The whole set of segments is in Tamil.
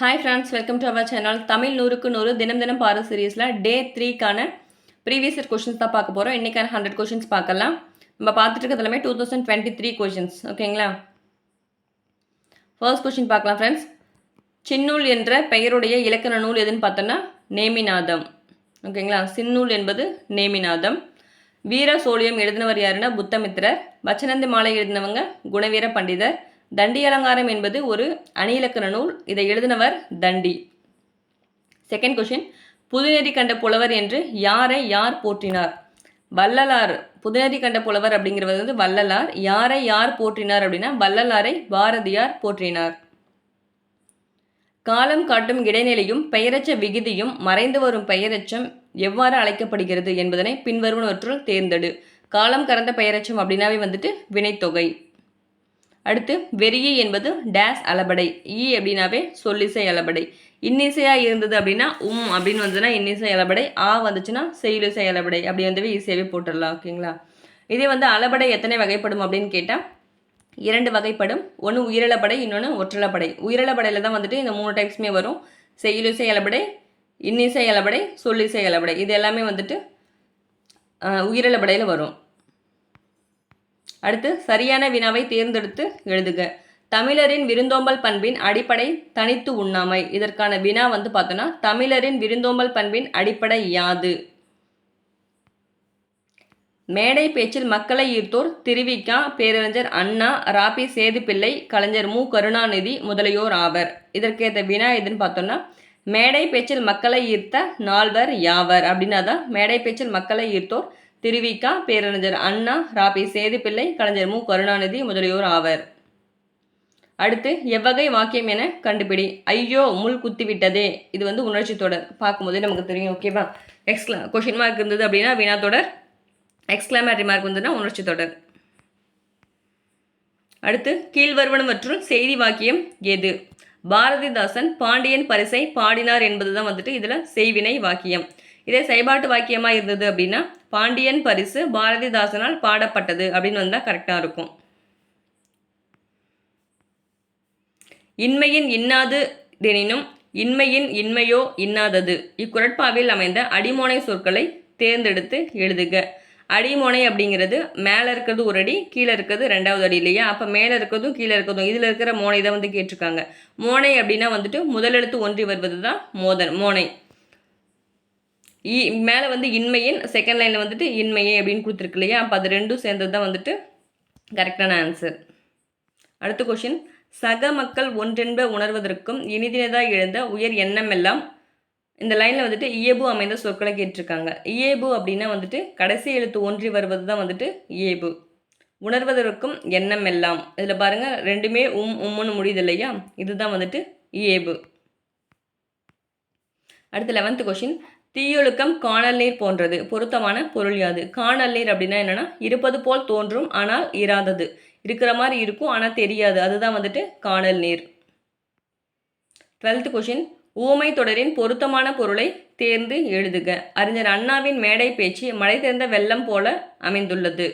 Hi friends, welcome to our channel. Tamil 100க்கு 100 தினம் தினம் பாரு சீரீஸில் டே 3க்கான ப்ரீவியஸ் இயர் கொஷின்ஸ் தான் பார்க்க போகிறோம். இன்றைக்கான 100 கொஷின்ஸ் பார்க்கலாம். நம்ம பார்த்துட்டு இருக்கிறது எல்லாமே 2023 கொஷின்ஸ். ஓகேங்களா? ஃபர்ஸ்ட் கொஷின் பார்க்கலாம் ஃப்ரெண்ட்ஸ். சின்னூல் என்ற பெயருடைய இலக்கண நூல் எதுன்னு பார்த்தோன்னா நேமிநாதம். ஓகேங்களா? சின்னூல் என்பது நேமிநாதம். வீர சோழியம் எழுதினவர் யாருன்னா புத்தமித்திரர். வச்சனந்தி மாலை எழுதினவங்க குணவீர பண்டிதர். தண்டி அலங்காரம் என்பது ஒரு அணியிலக்கண நூல். இதை எழுதினவர் தண்டி. செகண்ட் கொஷின், புதுநெறி கண்ட புலவர் என்று யாரை யார் போற்றினார்? வள்ளலார். புதுநெறி கண்ட புலவர் அப்படிங்கிறது வந்து வள்ளலார். யாரை யார் போற்றினார் அப்படின்னா வள்ளலாரை பாரதியார் போற்றினார். காலம் காட்டும் இடைநிலையும் பெயரச்ச விகுதியும் மறைந்து வரும் பெயரச்சம் எவ்வாறு அழைக்கப்படுகிறது என்பதனை பின்வருவனவற்றுள் தேர்ந்தெடு. காலம் கடந்த பெயரச்சம் அப்படின்னாவே வந்துட்டு வினைத்தொகை. அடுத்து வெறியி என்பது டேஸ் அளபடை. ஈ அப்படின்னாவே சொல்லிசை அளபடை. இன்னிசையாக இருந்தது அப்படின்னா அப்படின்னு வந்ததுன்னா இன்னிசை அளபடை. ஆ வந்துச்சுன்னா செய்யுளிசை அளபடை. அப்படி வந்து ஈஸியாகவே போட்டுடலாம். ஓகேங்களா? இதே வந்து அளபடை எத்தனை வகைப்படும் அப்படின்னு கேட்டால் 2 வகைப்படும். ஒன்று உயிரளபடை, இன்னொன்று ஒற்றளபடை. உயிரளபடையில் தான் வந்துட்டு இந்த 3 டைப்ஸுமே வரும். செய்யுளிசை அளபடை, இன்னிசை அளபடை, சொல்லிசை அளபடை. இது எல்லாமே வந்துட்டு உயிரளபடையில் வரும். அடுத்து சரியான வினாவை தேர்ந்தெடுத்து எழுதுக. தமிழரின் விருந்தோம்பல் பண்பின் அடிப்படை தனித்து உண்ணாமை. இதற்கான வினா வந்து பார்த்தோன்னா தமிழரின் விருந்தோம்பல் பண்பின் அடிப்படை யாது? மேடை பேச்சில் மக்களை ஈர்த்தோர் திருவிக, பேரறிஞர் அண்ணா, ராபி சேதுப்பிள்ளை, கலைஞர் மு கருணாநிதி முதலியோர் ஆவர். இதற்கேற்ற வினா எதுன்னு பார்த்தோன்னா மேடை பேச்சில் மக்களை ஈர்த்த நால்வர் யாவர் அப்படின்னா தான் மேடை பேச்சில் மக்களை ஈர்த்தோர் திருவிக, பேரறிஞர் அண்ணா, ராபி சேதுப்பிள்ளை, கலைஞர் மு கருணாநிதி முதலியோர் ஆவர். அடுத்து எவ்வகை வாக்கியம் என கண்டுபிடி. ஐயோ முள் குத்திவிட்டதே. இது வந்து உணர்ச்சி தொடர். பார்க்கும்போதே நமக்கு தெரியும். ஓகேவா? கொஷின் மார்க் இருந்தது அப்படின்னா வினா தொடர். எக்ஸ்கிளாமேட்டரி மார்க் வந்துன்னா உணர்ச்சி தொடர். அடுத்து கீழ்வருவனவற்றுள் செய்தி வாக்கியம் எது? பாரதிதாசன் பாண்டியன் பரிசை பாடினார் என்பது தான் வந்துட்டு இதில் செய்வினை வாக்கியம். இதே செயல்பாட்டு வாக்கியமாக இருந்தது அப்படின்னா பாண்டியன் பரிசு பாரதிதாசனால் பாடப்பட்டது அப்படின்னு வந்தால் கரெக்டாக இருக்கும். இன்மையின் இன்னாது எனினும் இன்மையின் இன்மையோ இன்னாதது. இக்குறட்பாவில் அமைந்த அடிமோனை சொற்களை தேர்ந்தெடுத்து எழுதுக. அடிமோனை அப்படிங்கிறது மேலே இருக்கிறது ஒரு அடி, கீழே இருக்கிறது 2வது அடி இல்லையா? அப்போ மேலே இருக்கிறதும் கீழே இருக்கிறதும் இதில் இருக்கிற மோனை தான் வந்து கேட்டிருக்காங்க. மோனை அப்படின்னா வந்துட்டு முதலெழுத்து ஒன்றி வருவது தான் மோனை. மேலே வந்து இன்மையின், செகண்ட் லைனில் வந்துட்டு இன்மையே அப்படின்னு கொடுத்துருக்கு இல்லையா? அப்போ அது ரெண்டும் சேர்ந்தது தான் வந்துட்டு கரெக்டான ஆன்சர். அடுத்த கொஷின், சக மக்கள் ஒன்றென்ப உணர்வதற்கும் இனிதினதாக எழுந்த உயர் எண்ணம் எல்லாம். இந்த லைனில் வந்துட்டு இயேபு அமைந்த சொற்களை கேட்டிருக்காங்க. இயேபு அப்படின்னா வந்துட்டு கடைசி எழுத்து ஒன்றி வருவது தான் வந்துட்டு இயேபு. உணர்வதற்கும் எண்ணம் எல்லாம். இதில் பாருங்கள் ரெண்டுமே உம்முன்னு முடியுது இல்லையா? இதுதான் வந்துட்டு இயேபு. அடுத்து 11th கொஷின், தீயொழுக்கம் காணல் நீர் போன்றது. பொருத்தமான பொருள் யாது? காணல் நீர் அப்படின்னா என்னன்னா இருப்பது போல் தோன்றும் ஆனால் இராதது. இருக்கிற மாதிரி இருக்கும் ஆனால் தெரியாது. அதுதான் வந்துட்டு காணல் நீர். 12th கொஷின், ஊமை தொடரின் பொருத்தமான பொருளை தேர்ந்து எழுதுக. அறிஞர் அண்ணாவின் மேடை பேச்சு மழை திறந்த வெள்ளம் போல அமைந்துள்ளது.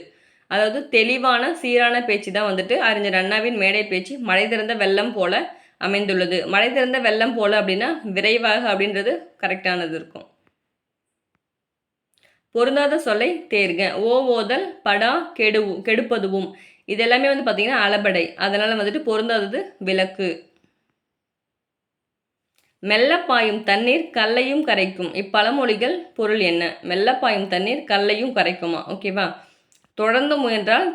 அதாவது தெளிவான சீரான பேச்சு தான் வந்துட்டு அறிஞர் அண்ணாவின் மேடை பேச்சு மழை திறந்த வெள்ளம் போல அமைந்துள்ளது. மழை திறந்த வெள்ளம் போல அப்படின்னா விரைவாக அப்படின்றது கரெக்டானது இருக்கும். பொருந்தாத சொல்லை தேர்க. ஓதல், படா, கெடுப்பதுவும். இது எல்லாமே வந்து பார்த்தீங்கன்னா அளபடை. அதனால் வந்துட்டு பொருந்தாதது விளக்கு. மெல்லப்பாயும் தண்ணீர் கல்லையும் கரைக்கும். இப்பழமொழிகள் பொருள் என்ன? மெல்லப்பாயும் தண்ணீர் கல்லையும் கரைக்குமா? ஓகேவா? தொடர்ந்து முயன்றால்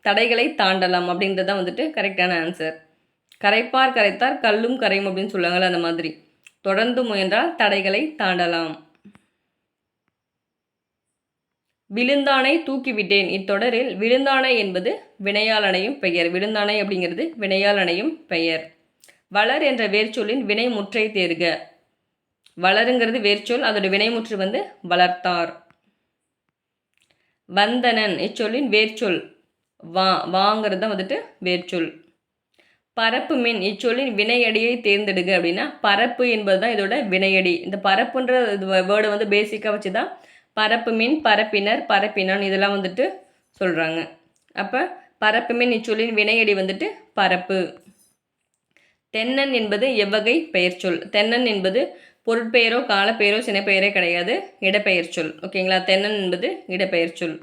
தடைகளை தாண்டலாம் அப்படின்றது தான் வந்துட்டு கரெக்டான ஆன்சர். கரைப்பார் கரைத்தார் கல்லும் கரையும் அப்படின்னு சொல்லுவாங்கள்ல, அந்த மாதிரி. தொடர்ந்து முயன்றால் தடைகளை தாண்டலாம். விழுந்தானை தூக்கிவிட்டேன். இத்தொடரில் விழுந்தானை என்பது வினையாளனையும் பெயர். விழுந்தானை அப்படிங்கிறது வினையாளனையும் பெயர். வளர் என்ற வேர்ச்சொல்லின் வினைமுற்றை தேர்க. வளருங்கிறது வேர்ச்சொல், அதோட வினைமுற்று வந்து வளர்த்தார். வந்தனன் இச்சொல்லின் வேர்ச்சொல் வாங்கிறது தான் வந்துட்டு வேர்ச்சொல். பரப்பு மின் இச்சொல்லின் வினையடியை தேர்ந்தெடுக அப்படின்னா பரப்பு என்பது தான் இதோட வினையடி. இந்த பரப்புன்ற வேர்டை வந்து பேசிக்காக வச்சு தான் பரப்பு மின், பரப்பினர், பரப்பினான் இதெல்லாம் வந்துட்டு சொல்கிறாங்க. அப்போ பரப்பு மின் இச்சொல்லின் வினையடி வந்துட்டு பரப்பு. தென்னன் என்பது எவ்வகை பெயர்ச்சொல்? தென்னன் என்பது பொருட்பெயரோ காலப்பெயரோ சினைப்பெயரே கிடையாது, இடப்பெயர் சொல். ஓகேங்களா? தென்னன் என்பது இடப்பெயர் சொல்.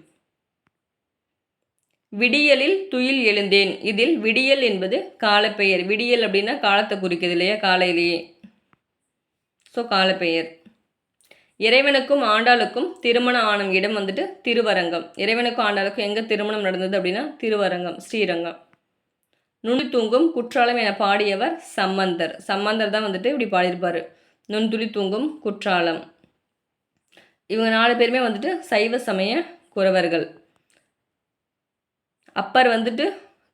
விடியலில் துயில் எழுந்தேன். இதில் விடியல் என்பது காலப்பெயர். விடியல் அப்படின்னா காலத்தை குறிக்குது இல்லையா, காலையிலேயே. ஸோ காலப்பெயர். இறைவனுக்கும் ஆண்டாளுக்கும் திருமணம் ஆன இடம் வந்துட்டு திருவரங்கம். இறைவனுக்கும் ஆண்டாளுக்கும் எங்கே திருமணம் நடந்தது அப்படின்னா திருவரங்கம், ஸ்ரீரங்கம். நுண்துளி தூங்கும் குற்றாலம் என பாடியவர் சம்பந்தர். சம்பந்தர் தான் வந்துட்டு இப்படி பாடியிருப்பார், நுண்துளி தூங்கும் குற்றாலம். இவங்க 4 பேருமே வந்துட்டு சைவ சமய குறவர்கள். அப்பர் வந்துட்டு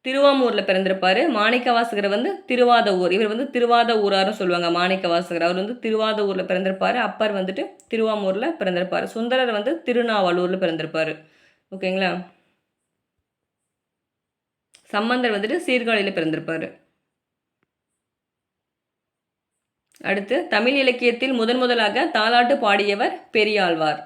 திருவாமூரில் பிறந்திருப்பார். மாணிக்கவாசகர் வந்து திருவாதவூர். இவர் வந்து திருவாதவூராரும் சொல்லுவாங்க மாணிக்கவாசகர். அவர் வந்து திருவாதவூரில் பிறந்திருப்பார். அப்பர் வந்துட்டு திருவாமூரில் பிறந்திருப்பார். சுந்தரர் வந்து திருநாவலூரில் பிறந்திருப்பார். ஓகேங்களா? சம்பந்தர் வந்துட்டு சீர்காழியில் பிறந்திருப்பார். அடுத்து தமிழ் இலக்கியத்தில் முதலாக தாலாட்டு பாடியவர் பெரியாழ்வார்.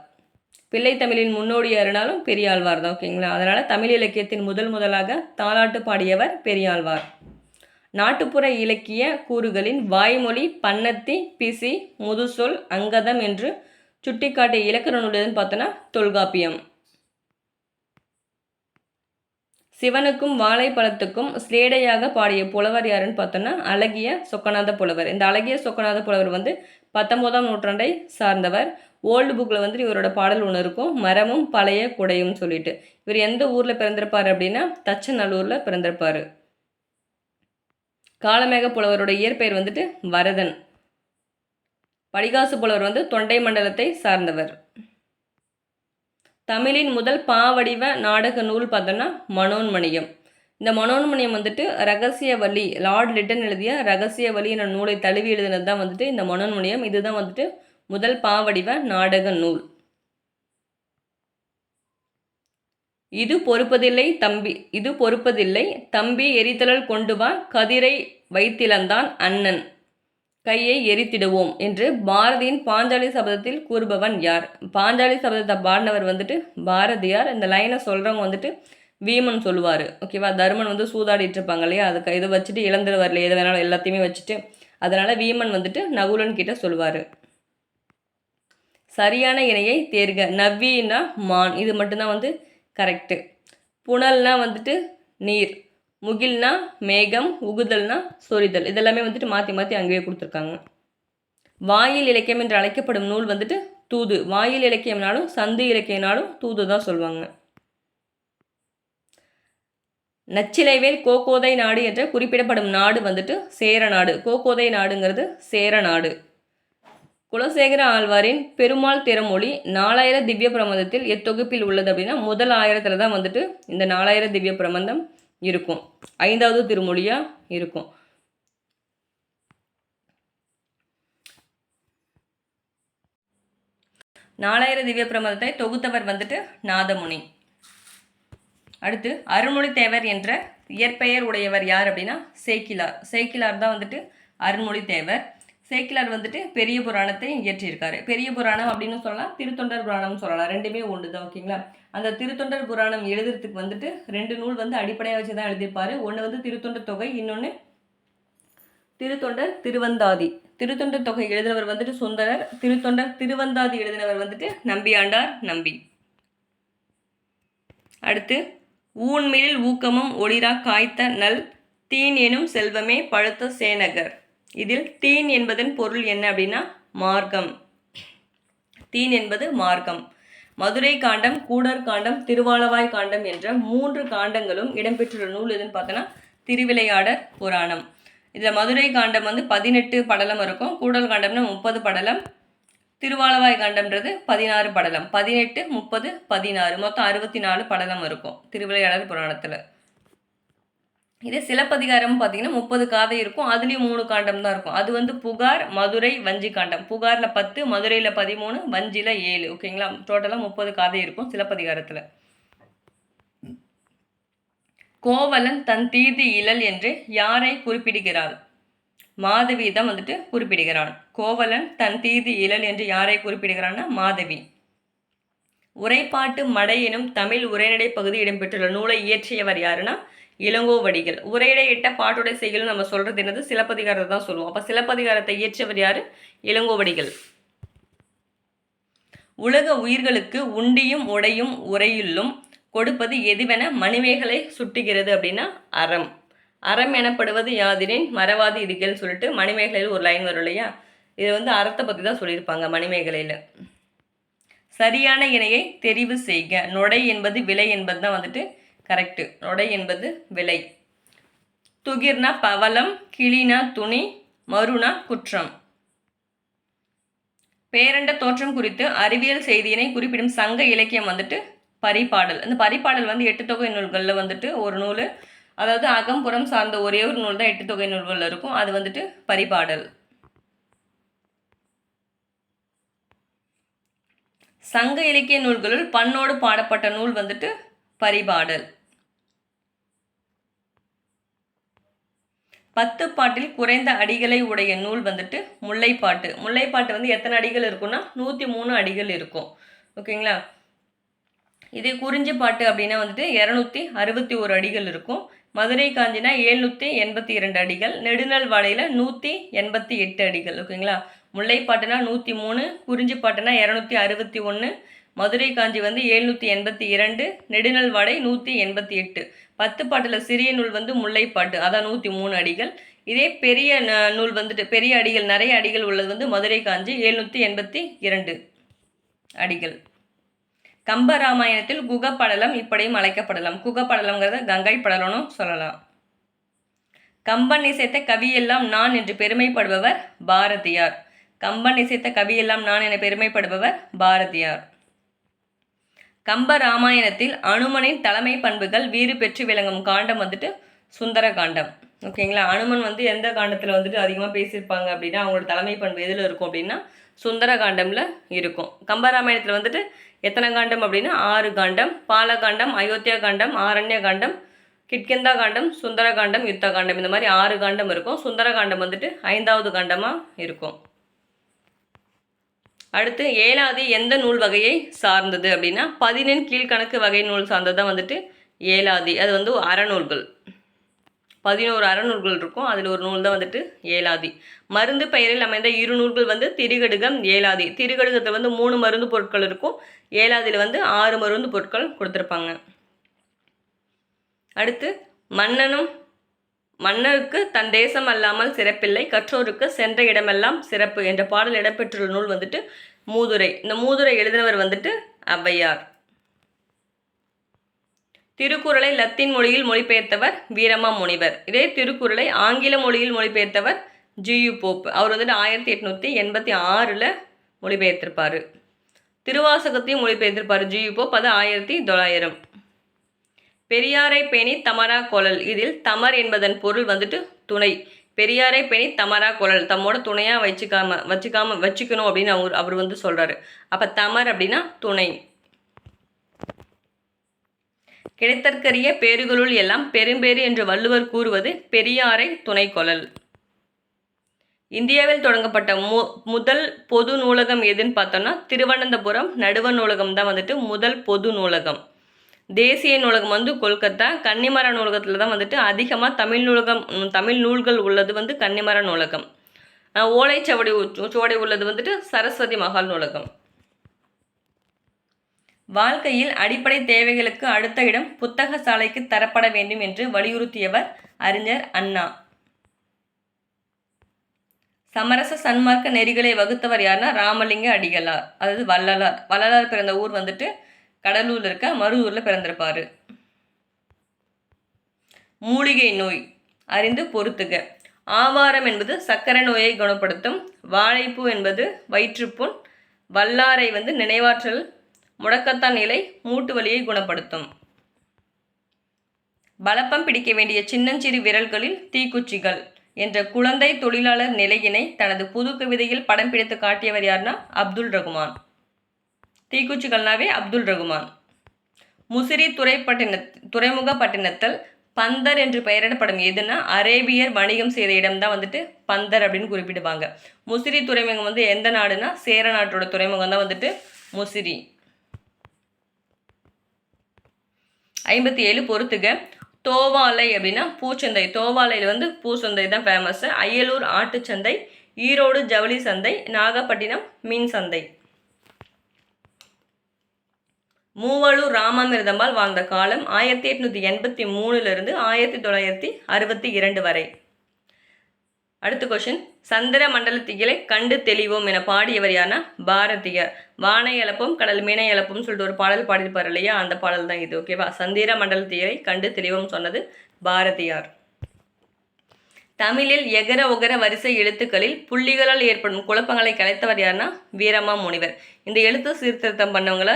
பிள்ளை தமிழின் முன்னோடியாருனாலும் பெரியாழ்வார் தான். ஓகேங்களா? அதனால் தமிழ் இலக்கியத்தின் முதலாக தாலாட்டு பாடியவர் பெரியாழ்வார். நாட்டுப்புற இலக்கிய கூறுகளின் வாய்மொழி பன்னத்தி, பிசி, முதுசொல், அங்கதம் என்று சுட்டிக்காட்டிய இலக்கண நூல் எதுன்னு பார்த்தோன்னா தொல்காப்பியம். சிவனுக்கும் வாழைப்பழத்துக்கும் ஸ்லேடையாக பாடிய புலவர் யாருன்னு பார்த்தோன்னா அழகிய சொக்கநாத புலவர். இந்த அழகிய சொக்கநாத புலவர் வந்து 19ஆம் நூற்றாண்டை சார்ந்தவர். ஓல்டு புக்கில் வந்துட்டு இவரோட பாடல் ஒன்று இருக்கும், மரமும் பழைய குடையும் சொல்லிட்டு. இவர் எந்த ஊரில் பிறந்திருப்பார் அப்படின்னா தச்சநல்லூரில் பிறந்திருப்பார். காலமேக புலவரோட இயற்பெயர் வந்துட்டு வரதன். படிகாசு புலவர் வந்து தொண்டை மண்டலத்தை சார்ந்தவர். தமிழின் முதல் பாவடிவ நாடக நூல் பார்த்தோன்னா மனோன்மணியம். இந்த மனோன்மணியம் வந்துட்டு ரகசியவல்லி, லார்ட் லிட்டன் எழுதிய ரகசியவல்லி என்ற நூலை தழுவி எழுதினது தான் வந்துட்டு இந்த மனோன்மணியம். இதுதான் வந்துட்டு முதல் பாவடிவ நாடக நூல். இது பொறுப்பதில்லை தம்பி எரித்தலல் கொண்டு வா, கதிரை வைத்திலந்தான் அண்ணன் கையை எரித்திடுவோம் என்று பாரதியின் பாஞ்சாலி சபதத்தில் கூறுபவன் யார்? பாஞ்சாலி சபதத்தை பாடினவர் வந்துட்டு பாரதியார். இந்த லைனை சொல்கிறவங்க வந்துட்டு வீமன் சொல்லுவார். ஓகேவா? தருமன் வந்து சூதாடிட்டு இருப்பாங்க இல்லையா, அதுக்கு இதை வச்சுட்டு இழந்துரு வரல, எது வேணாலும் எல்லாத்தையுமே வச்சுட்டு, அதனால் வீமன் வந்துட்டு நகுலன் கிட்ட சொல்லுவார். சரியான இணையை தேர்க. நவ்வின்னா மான், இது மட்டும்தான் வந்து கரெக்டு. புனல்னா வந்துட்டு நீர், முகில்னா மேகம், உகுதல்னா சொரிதல். இதெல்லாமே வந்துட்டு மாற்றி அங்கேயே கொடுத்துருக்காங்க. வாயில் இலக்கியம் என்று அழைக்கப்படும் நூல் வந்துட்டு தூது. வாயில் இலக்கியம்னாலும் சந்து இலக்கியம்னாலும் தூது தான் சொல்லுவாங்க. நச்சிலைவேல் கோகோதை நாடு என்ற குறிப்பிடப்படும் நாடு வந்துட்டு சேரநாடு. கோகோதை நாடுங்கிறது சேரநாடு. குலசேகர ஆழ்வாரின் பெருமாள் திறமொழி 4000 திவ்ய பிரபந்தத்தில் எத்தொகுப்பில் உள்ளது அப்படின்னா முதல் 1000 தான் வந்துட்டு இந்த 4000 திவ்ய பிரபந்தம் இருக்கும். 5வது திருமொழியா இருக்கும். நாலாயிரம் திவ்ய பிரபந்தத்தை தொகுத்தவர் வந்துட்டு நாதமுனி. அடுத்து அருள்மொழி தேவர் என்ற இயற்பெயர் உடையவர் யார் அப்படின்னா சேக்கிலார். சேக்கிலார் தான் வந்துட்டு அருள்மொழி தேவர். சேக்கிலார் வந்துட்டு பெரிய புராணத்தை இயற்றியிருக்காரு. பெரிய புராணம் அப்படின்னு சொல்லலாம், திருத்தொண்டர் புராணம் சொல்லலாம், ரெண்டுமே ஒன்று தான். ஓகேங்களா? அந்த திருத்தொண்டர் புராணம் எழுதுறதுக்கு வந்துட்டு 2 நூல் வந்து அடிப்படையாக வச்சு தான் எழுதியிருப்பார். ஒன்று வந்து திருத்தொண்டர் தொகை, இன்னொன்று திருத்தொண்டர் திருவந்தாதி. திருத்தொண்டர் தொகை எழுதினவர் வந்துட்டு சுந்தரர். திருத்தொண்டர் திருவந்தாதி எழுதினவர் வந்துட்டு நம்பியாண்டார் நம்பி. அடுத்து ஊன்மிழில் ஊக்கமும் ஒளிரா காய்த்த நல் தீன் எனும் செல்வமே பழுத்த சேனகர். இதில் தீன் என்பதன் பொருள் என்ன அப்படின்னா மார்க்கம். தீன் என்பது மார்க்கம். மதுரை காண்டம், கூடர் காண்டம், திருவாலவாய் காண்டம் என்ற 3 காண்டங்களும் இடம்பெற்றுள்ள நூல் எதுன்னு பார்த்தோன்னா திருவிளையாடற் புராணம். இதில் மதுரை காண்டம் வந்து 18 படலம் இருக்கும், கூடல் காண்டம்னா 30 படலம், திருவாலவாய் காண்டம்ன்றது 16 படலம். 18, 30, 16 மொத்தம் 64 படலம் இருக்கும் திருவிளையாடற் புராணத்தில். இதே சிலப்பதிகாரம் பார்த்தீங்கன்னா 30 காதை இருக்கும், அதுலேயும் 3 காண்டம் தான் இருக்கும். அது வந்து புகார், மதுரை, வஞ்சி காண்டம். புகாரில் 10, மதுரையில் 13, வஞ்சியில் 7. ஓகேங்களா? டோட்டலாக 30 காதை இருக்கும் சிலப்பதிகாரத்தில். கோவலன் தன் தீது இழல் என்று யாரை குறிப்பிடுகிறாள்? மாதவி தான் வந்துட்டு குறிப்பிடுகிறான். கோவலன் தன் தீது இழல் என்று யாரை குறிப்பிடுகிறான்னா மாதவி. உரைப்பாட்டு மடை எனும் தமிழ் உரைநடை பகுதி இடம்பெற்றுள்ள நூலை இயற்றியவர் யாருன்னா இளங்கோவடிகள். உரையிடையிட்ட பாட்டுடை செய்யுள்னு நம்ம சொல்கிறது என்னது? சிலப்பதிகாரத்தை தான் சொல்லுவோம். அப்போ சிலப்பதிகாரத்தை இயற்றியவர் யார்? இளங்கோவடிகள். உலக உயிர்களுக்கு உண்டியும் உடையும் உரையுள்ளும் கொடுப்பது எதுவென மணிமேகலை சுட்டுகிறது அப்படின்னா அறம். அறம் எனப்படுவது யாதினேன் மறவாது இதுகள்னு சொல்லிட்டு மணிமேகலையில் ஒரு லைன் வரும் இல்லையா? இது வந்து அறத்தை பற்றி தான் சொல்லியிருப்பாங்க மணிமேகலையில். சரியான இணையை தெரிவு செய்க. நொடை என்பது விலை என்பது தான் வந்துட்டு கரெக்டு. நொடை என்பது விலை. துகிர்னா பவளம், கிளினா துணி, மருனா குற்றம். பேரண்ட தோற்றம் குறித்து அறிவியல் செய்தியினை குறிப்பிடும் சங்க இலக்கியம் வந்துட்டு பரிபாடல். அந்த பரிபாடல் வந்து 8 தொகை நூல்களில் வந்துட்டு ஒரு நூல். அதாவது அகம்புறம் சார்ந்த ஒரே ஒரு நூல் தான் 8 தொகை நூல்களில் இருக்கும். அது வந்துட்டு பரிபாடல். சங்க இலக்கிய நூல்களுள் பண்ணோடு பாடப்பட்ட நூல் வந்துட்டு பரிபாடல். 10 பாட்டில் குறைந்த அடிகளை உடைய நூல் வந்துட்டு முல்லைப்பாட்டு. முல்லைப்பாட்டு வந்து எத்தனை அடிகள் இருக்குன்னா 103 அடிகள் இருக்கும். ஓகேங்களா? இதே குறிஞ்சி பாட்டு அப்படின்னா வந்துட்டு 261 அடிகள் இருக்கும். மதுரை காஞ்சினா 782 அடிகள். நெடுநல் வாழையில் 188 அடிகள். ஓகேங்களா? முல்லைப்பாட்டுனா 103, குறிஞ்சி பாட்டுனா 261, மதுரை காஞ்சி வந்து 782, நெடுநல் வாழை 188. 10 பாட்டில் சிறிய நூல் வந்து முல்லைப்பாட்டு, அதான் 103 அடிகள். இதே பெரிய நூல் வந்துட்டு பெரிய அடிகள் நிறைய அடிகள் உள்ளது வந்து மதுரை காஞ்சி 782 அடிகள். கம்பராமாயணத்தில் குகப்படலம் இப்படியும் அழைக்கப்படலாம். குகப்படலம்ங்கிறத கங்கை படலம்னு சொல்லலாம். கம்பன் இசைத்த கவியெல்லாம் நான் என்று பெருமைப்படுபவர் பாரதியார். கம்பன் இசைத்த கவியெல்லாம் நான் என பெருமைப்படுபவர் பாரதியார். கம்பராமாயணத்தில் அனுமனின் தலைமை பண்புகள் வீறு பெற்று விளங்கும் காண்டம் வந்துட்டு சுந்தர காண்டம். ஓகேங்களா? அனுமன் வந்து எந்த காண்டத்தில் வந்துட்டு அதிகமாக பேசியிருப்பாங்க அப்படின்னா அவங்களோட தலைமை பண்பு எதில் இருக்கும் அப்படின்னா சுந்தர காண்டமில் இருக்கும். கம்பராமாயணத்தில் வந்துட்டு எத்தனை காண்டம் அப்படின்னா 6 காண்டம். பாலகாண்டம், அயோத்தியா காண்டம், ஆரண்ய காண்டம், கிட்கிந்தா காண்டம், சுந்தர காண்டம், யுத்த காண்டம், இந்த மாதிரி 6 காண்டம் இருக்கும். சுந்தர காண்டம் வந்துட்டு 5வது காண்டமாக இருக்கும். அடுத்து ஏலாதி எந்த நூல் வகையை சார்ந்தது அப்படின்னா 11 கீழ்கணக்கு வகை நூல் சார்ந்தது தான் வந்துட்டு ஏலாதி. அது வந்து அறநூல்கள். 11 அறநூல்கள் இருக்கும். அதில் ஒரு நூல் தான் வந்துட்டு ஏலாதி. மருந்து பெயரில் அமைந்த 2 நூல்கள் வந்து திரிகடுகம், ஏலாதி. திரிகடுகத்தில் வந்து 3 மருந்து பொருட்கள் இருக்கும். ஏலாதியில் வந்து 6 மருந்து பொருட்கள் கொடுத்துருப்பாங்க. அடுத்து மன்னருக்கு தன் தேசம் அல்லாமல் சிறப்பில்லை, கற்றோருக்கு சென்ற இடமெல்லாம் சிறப்பு என்ற பாடல் இடம்பெற்றுள்ள நூல் வந்துட்டு மூதுரை. இந்த மூதுரை எழுதினவர் வந்துட்டு ஔவையார். திருக்குறளை லத்தீன் மொழியில் மொழிபெயர்த்தவர் வீரமா முனிவர். இதே திருக்குறளை ஆங்கில மொழியில் மொழிபெயர்த்தவர் ஜியு போப். அவர் வந்துட்டு 1886 மொழிபெயர்த்திருப்பார். திருவாசகத்தையும் மொழிபெயர்த்திருப்பார் ஜியு போப். அது 1900. பெரியாரை பேணி தமரா கொழல். இதில் தமர் என்பதன் பொருள் வந்துட்டு துணை. பெரியாரை பேணி தமரா கொழல், தம்மோட துணையாக வச்சுக்கணும் அப்படின்னு அவர் வந்து சொல்கிறாரு. அப்போ தமர் அப்படின்னா துணை. கிடைத்தற்கரிய பேறுகளுள் எல்லாம் பெரும்பேறு என்று வள்ளுவர் கூறுவது பெரியாரை துணை கொள்ளல். இந்தியாவில் தொடங்கப்பட்ட முதல் பொது நூலகம் எதுன்னு பார்த்தோம்னா திருவனந்தபுரம் நடுவண் நூலகம் தான் வந்துட்டு முதல் பொது நூலகம். தேசிய நூலகம் வந்து கொல்கத்தா. கன்னிமர நூலகத்தில் தான் வந்துட்டு அதிகமாக தமிழ் நூல்கள் உள்ளது வந்து கன்னிமர நூலகம். ஓலைச்சுவடி உள்ளது வந்துட்டு சரஸ்வதி மகால் நூலகம். வாழ்க்கையில் அடிப்படை தேவைகளுக்கு அடுத்த இடம் புத்தக சாலைக்கு தரப்பட வேண்டும் என்று வலியுறுத்தியவர் அறிஞர் அண்ணா. சமரச சன்மார்க்க நெறிகளை வகுத்தவர் யாருன்னா ராமலிங்க அடிகளார், அதாவது வள்ளலார். வள்ளலார் பிறந்த ஊர் வந்துட்டு கடலூர்ல இருக்க மருதூரில் பிறந்திருப்பாரு. மூலிகை நோய் அறிந்து பொறுத்துக. ஆவாரம் என்பது சர்க்கரை நோயை குணப்படுத்தும். வாழைப்பூ என்பது வயிற்றுப்புண். வல்லாரை வந்து நினைவாற்றல், முடக்கத்தான் நிலை மூட்டு வலியை குணப்படுத்தும். பலப்பம் பிடிக்க வேண்டிய சின்னஞ்சிறு விரல்களில் தீக்குச்சிகள் என்ற குழந்தை தொழிலாளர் நிலையினை தனது புது கவிதையில் படம் பிடித்து காட்டியவர் யாருன்னா அப்துல் ரகுமான். தீக்குச்சிகள்னாவே அப்துல் ரகுமான். முசிறி துறைமுகப்பட்டினத்தில் பந்தர் என்று பெயரிடப்படும் எதுனா அரேபியர் வணிகம் செய்த இடம் தான் வந்துட்டு பந்தர் அப்படின்னு குறிப்பிடுவாங்க. முசிறி துறைமுகம் வந்து எந்த நாடுனா சேர நாட்டோட துறைமுகம் தான் வந்துட்டு முசிறி. 57 பொறுத்துக. தோவாலை அப்படின்னா பூச்சந்தை. தோவாலையில் வந்து பூச்சந்தை தான் ஃபேமஸ்ஸு. அயலூர் ஆட்டுச்சந்தை, ஈரோடு ஜவுளி சந்தை, நாகப்பட்டினம் மீன் சந்தை. மூவலூர் ராமாமிர்தம்மாள் வாழ்ந்த காலம் 1883 1962 வரை. அடுத்த கொஸ்டின், சந்திர மண்டலத்திகளை கண்டு தெளிவோம் என பாடியவர் யாருன்னா பாரதியார். வானை இழப்பும் கடல் மீனை இழப்பும் சொல்லிட்டு ஒரு பாடல் பாடியிருப்பார் இல்லையா, அந்த பாடல் தான் இது. ஓகேவா? சந்திர மண்டலத்திகளை கண்டு தெளிவோம் சொன்னது பாரதியார். தமிழில் எகர ஒகர வரிசை எழுத்துக்களில் புள்ளிகளால் ஏற்படும் குழப்பங்களை கலைத்தவர் யாருன்னா வீரமா முனிவர். இந்த எழுத்து சீர்திருத்தம் பண்ணவங்கள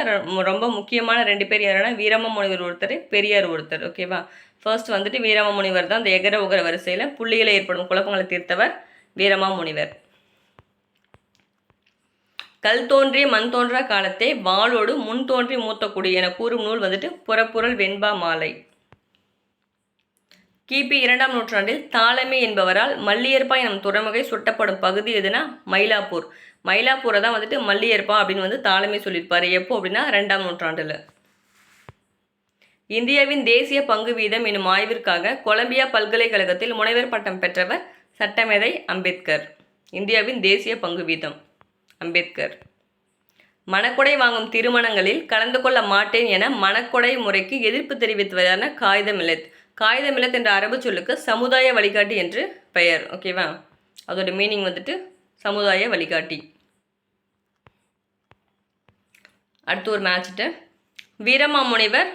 ரொம்ப முக்கியமான 2 பேர் யாருன்னா வீரமா முனிவர் ஒருத்தர், பெரியார் ஒருத்தர். ஓகேவா? ஃபர்ஸ்ட் வந்துட்டு வீரமா முனிவர் தான் இந்த எகர ஒகர வரிசையில் புள்ளிகளை ஏற்படும் குழப்பங்களை தீர்த்தவர் வீரமா முனிவர். கல் தோன்றிய மண் தோன்றா காலத்தை வாளோடு முன் தோன்றி மூத்த குடி என கூறும் நூல் வந்துட்டு புறப்புறல் வெண்பா மாலை. கிபி 2ஆம் நூற்றாண்டில் தாளமி என்பவரால் மல்லியற்பா எனும் துறைமுகை சுட்டப்படும் பகுதி எதுனா மயிலாப்பூர். மயிலாப்பூரை தான் வந்துட்டு மல்லியற்பா அப்படின்னு வந்து தாளமி சொல்லியிருப்பாரு. எப்போ அப்படின்னா 2ஆம் நூற்றாண்டில். இந்தியாவின் தேசிய பங்கு வீதம் எனும் ஆய்விற்காக கொலம்பியா பல்கலைக்கழகத்தில் முனைவர் பட்டம் பெற்றவர் சட்டமேதை அம்பேத்கர். இந்தியாவின் தேசிய பங்கு வீதம் அம்பேத்கர். மணக்கொடை வாங்கும் திருமணங்களில் கலந்து கொள்ள மாட்டேன் என மணக்கொடை முறைக்கு எதிர்ப்பு தெரிவித்தவரான காயிதே மில்லத். காயிதே மில்லத் என்ற அரபு சொல்லுக்கு சமுதாய வழிகாட்டி என்று பெயர். ஓகேவா? அதோட மீனிங் வந்துட்டு சமுதாய வழிகாட்டி. அடுத்து ஒரு மேட்ச்ட்டு, வீரமாமுனிவர்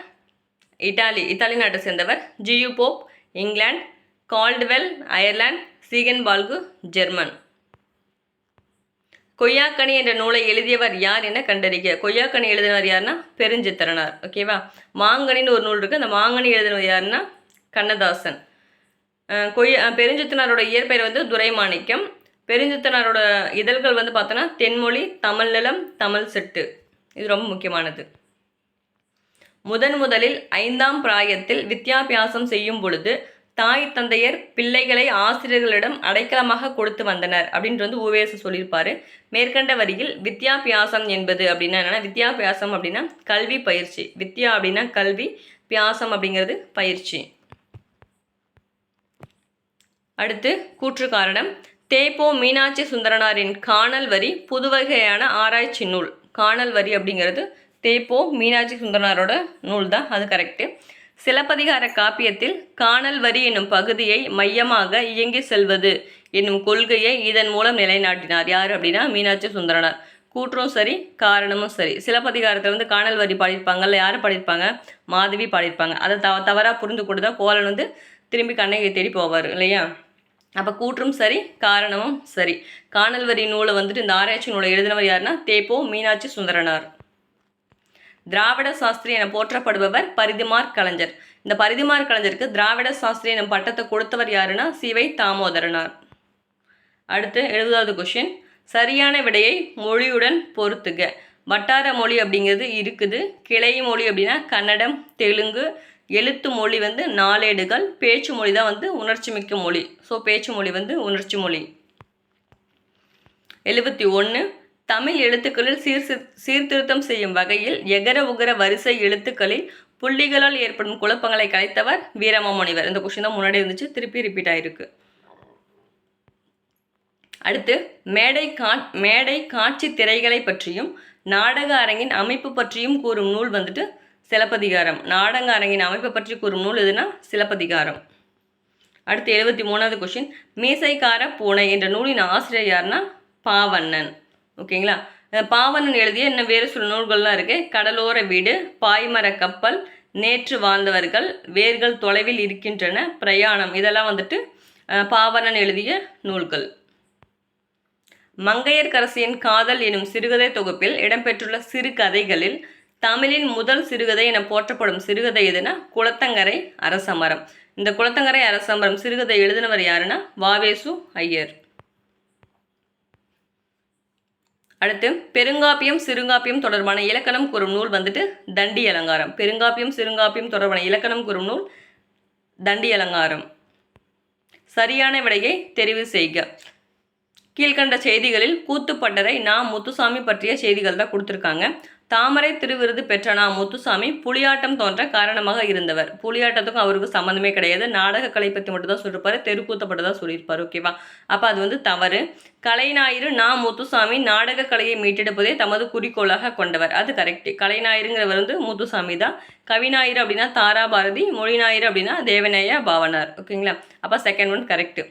இத்தாலி நாட்டை சேர்ந்தவர். G U Pope England, Caldwell Ireland, Ziegenbalg German. Koyyakkani என்ற நூலை எழுதியவர் யார் என கண்டறிக. கொய்யாக்கனி எழுதினவர் யாருன்னா பெருஞ்சித்திரனார். ஓகேவா? மாங்கனின்னு ஒரு நூல் இருக்குது, அந்த மாங்கனி எழுதினவர் யாருன்னா கண்ணதாசன். பெருஞ்சித்திரனாரோட இயற்பெயர் வந்து துரைமாணிக்கம். பெருஞ்சித்திரனாரோட இதழ்கள் வந்து பார்த்தோன்னா தென்மொழி, தமிழ் நிலம், தமிழ் செட்டு. இது ரொம்ப முக்கியமானது. முதலில் 5ஆம் பிராயத்தில் வித்யாபியாசம் செய்யும் பொழுது தாய் தந்தையர் பிள்ளைகளை ஆசிரியர்களிடம் அடைக்கலமாக கொடுத்து வந்தனர் அப்படின்ட்டு வந்து உவேசு சொல்லியிருப்பாரு. மேற்கண்ட வரியில் வித்யாபியாசம் என்பது அப்படின்னா என்னன்னா, வித்யாபியாசம் அப்படின்னா கல்வி பயிற்சி. வித்யா அப்படின்னா கல்வி, பியாசம் அப்படிங்கிறது பயிற்சி. அடுத்து கூற்று காரணம். தேப்போ மீனாட்சி சுந்தரனாரின் காணல் வரி புதுவகையான ஆராய்ச்சி நூல். காணல் வரி அப்படிங்கிறது தேப்போ மீனாட்சி சுந்தரனாரோட நூல் தான், அது கரெக்டு. சிலப்பதிகார காப்பியத்தில் காணல் வரி என்னும் பகுதியை மையமாக இயங்கி செல்வது என்னும் கொள்கையை இதன் மூலம் நிலைநாட்டினார். யார் அப்படின்னா மீனாட்சி சுந்தரனார். கூற்றும் சரி, காரணமும் சரி. சிலப்பதிகாரத்தில் வந்து காணல் வரி பாடியிருப்பாங்கல்ல, யார் பாடியிருப்பாங்க? மாதவி பாடியிருப்பாங்க. அதை தவறாக புரிந்து கொடுத்தா கோவலன் வந்து திரும்பி கண்ணகி தேடி போவார் இல்லையா? அப்போ கூற்றும் சரி, காரணமும் சரி. காணல் வரி நூலை வந்துட்டு இந்த ஆராய்ச்சி நூலை எழுதினவர் யாருன்னா தேப்போ மீனாட்சி சுந்தரனார். திராவிட சாஸ்திரி என போற்றப்படுபவர் பரிதிமார் கலைஞர். இந்த பரிதிமார் கலைஞருக்கு திராவிட சாஸ்திரி எனும் பட்டத்தை கொடுத்தவர் யாருன்னா சிவை தாமோதரனார். அடுத்து 70வது கொஸ்டின், சரியான விடையை மொழியுடன் பொருத்துக. வட்டார மொழி அப்படிங்கிறது இருக்குது. கிளை மொழி அப்படின்னா கன்னடம், தெலுங்கு. எழுத்து மொழி வந்து நாளேடுகள். பேச்சு மொழி தான் வந்து உணர்ச்சி மிக்க மொழி. ஸோ பேச்சு மொழி வந்து உணர்ச்சி மொழி. 71 தமிழ் எழுத்துக்களில் சீர்திருத்தம் செய்யும் வகையில் எகர உகர வரிசை எழுத்துக்களில் புள்ளிகளால் ஏற்படும் குழப்பங்களை கலைத்தவர் வீரமாமுனிவர். இந்த கொஸ்டின் தான் முன்னாடி இருந்துச்சு, திருப்பி ரிப்பீட் ஆயிருக்கு. அடுத்து மேடை காட்சி திரைகளை பற்றியும் நாடக அரங்கின் அமைப்பு பற்றியும் கூறும் நூல் வந்துட்டு சிலப்பதிகாரம். நாடக அரங்கின் அமைப்பை பற்றி கூறும் நூல் எதுனா சிலப்பதிகாரம். அடுத்து 73வது கொஸ்டின், மீசைக்கார பூனை என்ற நூலின் ஆசிரியர் யாருன்னா பாவண்ணன். ஓகேங்களா? பாவண்ணன் எழுதிய இன்னும் வேறு சில நூல்கள்லாம் இருக்குது. கடலோர வீடு, பாய்மர கப்பல், நேற்று வாழ்ந்தவர்கள், வேர்கள் தொலைவில் இருக்கின்றன, பிரயாணம். இதெல்லாம் வந்துட்டு பாவண்ணன் எழுதிய நூல்கள். மங்கையர்க்கரசியின் காதல் எனும் சிறுகதை தொகுப்பில் இடம்பெற்றுள்ள சிறுகதைகளில் தமிழின் முதல் சிறுகதை என போற்றப்படும் சிறுகதை எதுனா குளத்தங்கரை அரசமரம். இந்த குளத்தங்கரை அரசமரம் சிறுகதை எழுதினவர் யாருன்னா வாவேசு ஐயர். அடுத்து பெருங்காப்பியம் சிறுங்காப்பியம் தொடர்பான இலக்கணம் கூறும் நூல் வந்துட்டு தண்டி அலங்காரம். பெருங்காப்பியம் சிறுங்காப்பியம் தொடர்பான இலக்கணம் கூறும் நூல் தண்டி அலங்காரம். சரியான விடையை தெரிவு செய்க. கீழ்கண்ட செய்திகளில் கூத்துப்பட்டறை முத்துசாமி பற்றிய செய்திகள் தான் கொடுத்துருக்காங்க. தாமரை திருவிருது பெற்ற நா. முத்துசாமி புலியாட்டம் தோன்ற காரணமாக இருந்தவர். புலியாட்டத்துக்கும் அவருக்கு சம்மந்தமே கிடையாது. நாடக கலை பற்றி மட்டும் தான் சொல்லியிருப்பாரு. தெருக்கூத்தப்பட்டு தான் சொல்லியிருப்பார். ஓகேவா? அப்போ அது வந்து தவறு. கலைஞாயிறு நா. முத்துசாமி நாடக கலையை மீட்டெடுப்பதே தமது குறிக்கோளாக கொண்டவர். அது கரெக்ட். கலைஞாயிறுங்கிறவர் வந்து முத்துசாமி தான். கவிஞாயிறு அப்படின்னா தாராபாரதி, மொழிஞாயிறு அப்படின்னா தேவநேய பாவனார். ஓகேங்களா? அப்போ second one correct.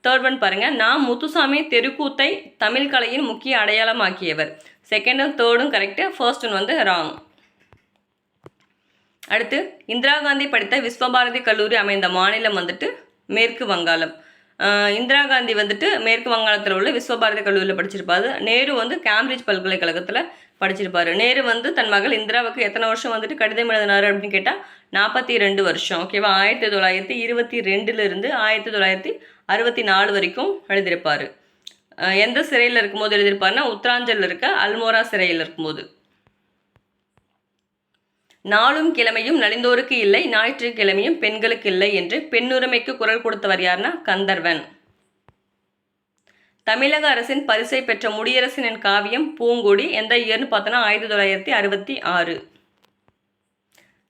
Third one பாருங்க. நா. முத்துசாமி தெருக்கூத்தை தமிழ் கலையின் முக்கிய அடையாளமாக்கியவர். செகண்டும் தேர்டும் கரெக்டு. ஃபர்ஸ்ட் ஒன் வந்து ராங். அடுத்து இந்திரா காந்தி படித்த விஸ்வபாரதி கல்லூரி அமைந்த மாநிலம் வந்துட்டு மேற்கு வங்காளம். இந்திரா காந்தி வந்துட்டு மேற்கு வங்காளத்தில் உள்ள விஸ்வபாரதி கல்லூரியில் படிச்சிருப்பாரு. நேரு வந்து கேம்பிரிட்ஜ் பல்கலைக்கழகத்தில் படிச்சிருப்பாரு. நேரு வந்து தன் மகள் இந்திராவுக்கு எத்தனை வருஷம் வந்துட்டு கடிதம் எழுதினார் அப்படின்னு கேட்டால் 42 வருஷம். ஓகேவா? 1922 1964 வரைக்கும் எழுதியிருப்பார். எந்த சிறையில் இருக்கும்போது எழுதியிருப்பாருன்னா உத்தராஞ்சலில் இருக்க அல்மோரா சிறையில் இருக்கும்போது. நாளும் கிழமையும் நலிந்தோருக்கு இல்லை, ஞாயிற்றுக்கிழமையும் பெண்களுக்கு இல்லை என்று பெண்ணுரிமைக்கு குரல் கொடுத்தவர் யாருன்னா கந்தர்வன். தமிழக அரசின் பரிசை பெற்ற முடியரசனின் காவியம் பூங்கொடி எந்த இயர்னு பார்த்தோன்னா 1966.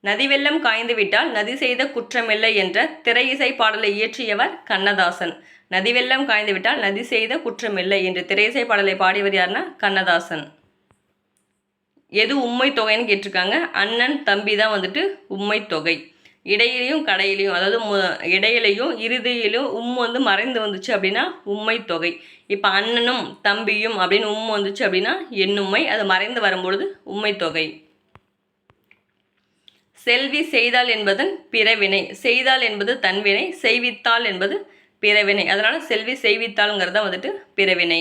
நதி வெள்ளம் காய்ந்து விட்டால் நதி செய்த குற்றமில்லை என்ற திரை இசை பாடலை இயற்றியவர் கண்ணதாசன். நதி வெள்ளம் காய்ந்து விட்டால் நதி செய்த குற்றமில்லை என்று திரை இசை பாடலை பாடியவர் யாருன்னா கண்ணதாசன். எது உண்மை தொகைன்னு கேட்டிருக்காங்க. அண்ணன் தம்பி தான் வந்துட்டு உண்மை தொகை. இடையிலையும் கடையிலையும், அதாவது இடையிலையும் இறுதியிலும் வந்து மறைந்து வந்துச்சு அப்படின்னா உண்மை தொகை. இப்போ அண்ணனும் தம்பியும் அப்படின்னு வந்துச்சு அப்படின்னா எண்ணுமை. அது மறைந்து வரும்பொழுது உண்மை தொகை. செல்வி செய்தால் என்பதன் பிறவினை. செய்தால் என்பது தன்வினை, செய்வித்தால் என்பது பிறவினை. அதனால் செல்வி செய்வித்தாளுங்கிறத வந்துட்டு பிறவினை.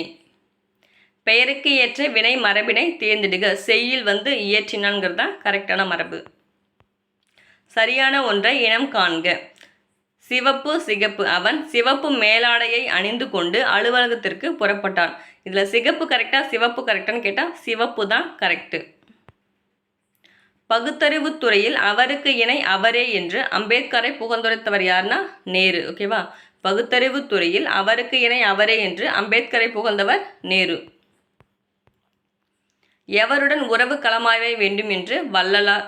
பெயருக்கு ஏற்ற வினை மரபினை தேர்ந்தெடுக. செய்யில் வந்து இயற்றினான்ங்கிறது தான் கரெக்டான மரபு. சரியான ஒன்றை இனம் காண்க. சிவப்பு சிகப்பு. அவன் சிவப்பு மேலாடையை அணிந்து கொண்டு அலுவலகத்திற்கு புறப்பட்டான். இதில் சிகப்பு கரெக்டா சிவப்பு கரெக்டான்னு கேட்டால் சிவப்பு தான் கரெக்டு. பகுத்தறிவு துறையில் அவருக்கு இணை அவரே என்று அம்பேத்கரை புகழ்ந்துரைத்தவர் யாருன்னா நேரு. ஓகேவா? பகுத்தறிவு துறையில் அவருக்கு இணை அவரே என்று அம்பேத்கரை புகழ்ந்தவர் நேரு. எவருடன் உறவு களமாய வேண்டும் என்று வள்ளலார்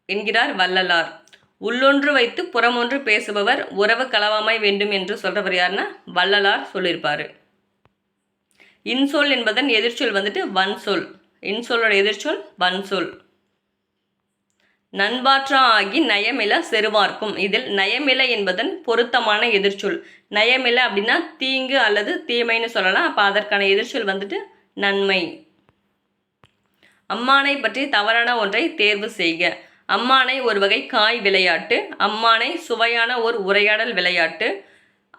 என்கிறார் வள்ளலார். உள்ளொன்று வைத்து புறமொன்று பேசுபவர் உறவு களவாமை வேண்டும் என்று சொல்றவர் யாருன்னா வள்ளலார் சொல்லியிருப்பாரு. இன்சொல் என்பதன் எதிர்ச்சொல் வந்துட்டு வன்சொல். இன்சொல்லோட எதிர்ச்சொல் வன்சொல். நண்பாற்றா ஆகி நயமில செருவார்க்கும். இதில் நயமில என்பதன் பொருத்தமான எதிர்ச்சொல். நயமில அப்படின்னா தீங்கு அல்லது தீமைன்னு சொல்லலாம். அப்போ அதற்கான எதிர்ச்சொல் வந்துட்டு நன்மை. அம்மானை பற்றி தவறான ஒன்றை தேர்வு செய்க. அம்மானை ஒரு வகை காய் விளையாட்டு. அம்மானை சுவையான ஒரு உரையாடல் விளையாட்டு.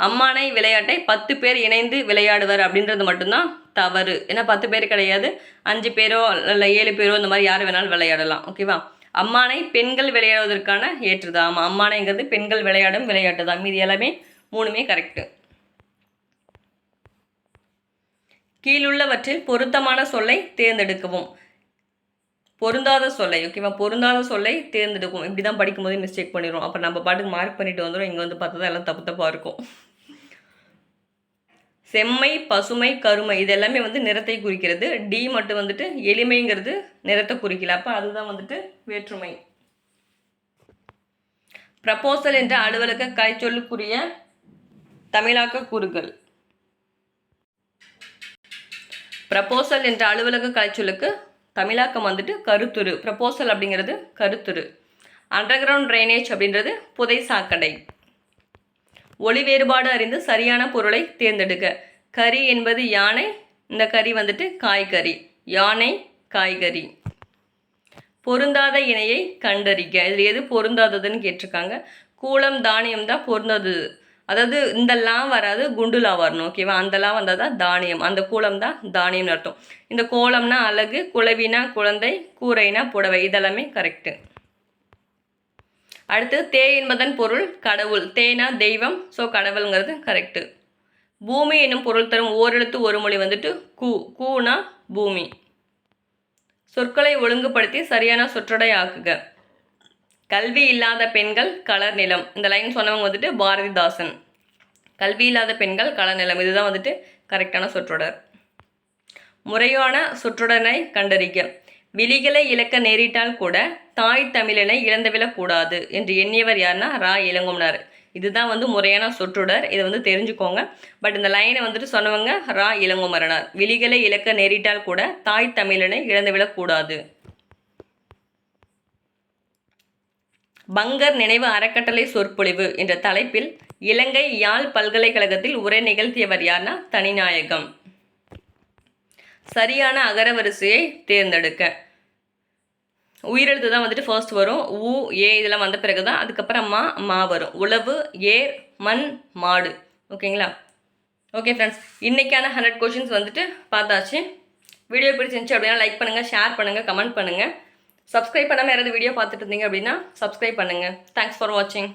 அம்மானை விளையாட்டை 10 பேர் இணைந்து விளையாடுவர் அப்படின்றது மட்டும்தான் தவறு. ஏன்னா 10 பேர் கிடையாது, 5 பேரோ இல்லை 7 பேரோ இந்த மாதிரி யார் வேணாலும் விளையாடலாம். ஓகேவா? அம்மானை பெண்கள் விளையாடுவதற்கான ஏற்றுதா? ஆமாம், அம்மானைங்கிறது பெண்கள் விளையாடும் விளையாட்டு தான். மீதி எல்லாமே 3மே கரெக்டு. கீழுள்ளவற்றில் பொருத்தமான சொல்லை தேர்ந்தெடுக்கவும். பொருந்தாத சொல்லை. ஓகேவா? பொருந்தாத சொல்லை தேர்ந்தெடுக்கும். இப்படி தான் படிக்கும்போது மிஸ்டேக் பண்ணிடுவோம். அப்போ நம்ம பாட்டுக்கு மார்க் பண்ணிட்டு வந்துடும். இங்கே வந்து பார்த்தா எல்லாம் தப்பு தப்பாக இருக்கும். செம்மை, பசுமை, கருமை இது எல்லாமே வந்து நிறத்தை குறிக்கிறது. டி மட்டும் வந்துட்டு எளிமைங்கிறது நிறத்தை குறிக்கல. அப்போ அதுதான் வந்துட்டு வேற்றுமை. ப்ரப்போசல் என்ற அலுவலக கலைச்சொல்லுக்குரிய தமிழாக்க கூறுகள். ப்ரப்போசல் என்ற அலுவலக கலைச்சொல்லுக்கு தமிழாக்கம் வந்துட்டு கருத்துரு. ப்ரப்போசல் அப்படிங்கிறது கருத்துரு. அண்டர்கிரவுண்ட் ட்ரைனேஜ் அப்படின்றது புதை சாக்கடை. ஒளி வேறுபாடு அறிந்து சரியான பொருளை தேர்ந்தெடுக்க. கறி என்பது யானை. இந்த கறி வந்துட்டு காய்கறி. யானை காய்கறி. பொருந்தாத இணையை கண்டறிக. இதில் எது பொருந்தாததுன்னு கேட்டிருக்காங்க. கூலம் தானியம் தான் பொருந்தாதது. அதாவது இந்த லா வராது, குண்டுலா வரணும். ஓகேவா? அந்த லா வந்தால் தான் தானியம். அந்த கூலம் தான் தானியம்னு அர்த்தம். இந்த கோலம்னா அழகு, குளவினா குழந்தை, கூரைனா புடவை. இதெல்லாமே கரெக்டு. அடுத்து தே என்பதன் பொருள் கடவுள். தேனா தெய்வம். ஸோ கடவுளுங்கிறது கரெக்டு. பூமி என்னும் பொருள் தரும் ஓரெழுத்து ஒரு மொழி வந்துட்டு கூ. கூனா பூமி. சொற்களை ஒழுங்குபடுத்தி சரியான சொற்றொடை ஆக்குக. கல்வி இல்லாத பெண்கள் கலர் நிலம். இந்த லைன் சொன்னவங்க வந்துட்டு பாரதிதாசன். கல்வி இல்லாத பெண்கள் கலர் நிலம். இதுதான் வந்துட்டு கரெக்டான சொற்றொடர். முறையான சொற்றொடரை கண்டறிக. விழிகளை இழக்க நேரிட்டால் கூட தாய் தமிழனை இழந்துவிடக்கூடாது என்று எண்ணியவர் யாருன்னா ரா இளங்குமரனார். இதுதான் வந்து முறையான சொற்றொடர். இதை வந்து தெரிஞ்சுக்கோங்க. பட் இந்த லைனை வந்துட்டு சொன்னவங்க ரா இளங்குமரனார். விழிகளை இழக்க நேரிட்டால் கூட தாய் தமிழனை இழந்துவிடக்கூடாது. பங்கர் நினைவு அறக்கட்டளை சொற்பொழிவு என்ற தலைப்பில் இலங்கை யாழ் பல்கலைக்கழகத்தில் உரை நிகழ்த்தியவர் யார்னா தனிநாயகம். சரியான அகரவரிசையை தேர்ந்தெடுக்க. உயிரெழுத்து தான் வந்துட்டு ஃபர்ஸ்ட் வரும். உ ஏ இதெல்லாம் வந்த பிறகு தான் அதுக்கப்புறம் மா வரும். உழவு, ஏர், மண், மாடு. ஓகேங்களா? ஓகே ஃப்ரெண்ட்ஸ், இன்றைக்கான 100 கொஷின்ஸ் வந்துட்டு பார்த்தாச்சு. வீடியோ பிடிச்சிருந்துச்சு அப்படின்னா லைக் பண்ணுங்கள், ஷேர் பண்ணுங்கள், கமெண்ட் பண்ணுங்கள். சப்ஸ்கிரைப் பண்ணாமல் யாராவது வீடியோ பார்த்துட்டு இருந்தீங்க அப்படின்னா சப்ஸ்கிரைப் பண்ணுங்கள். தேங்க்ஸ் ஃபார் வாட்சிங்.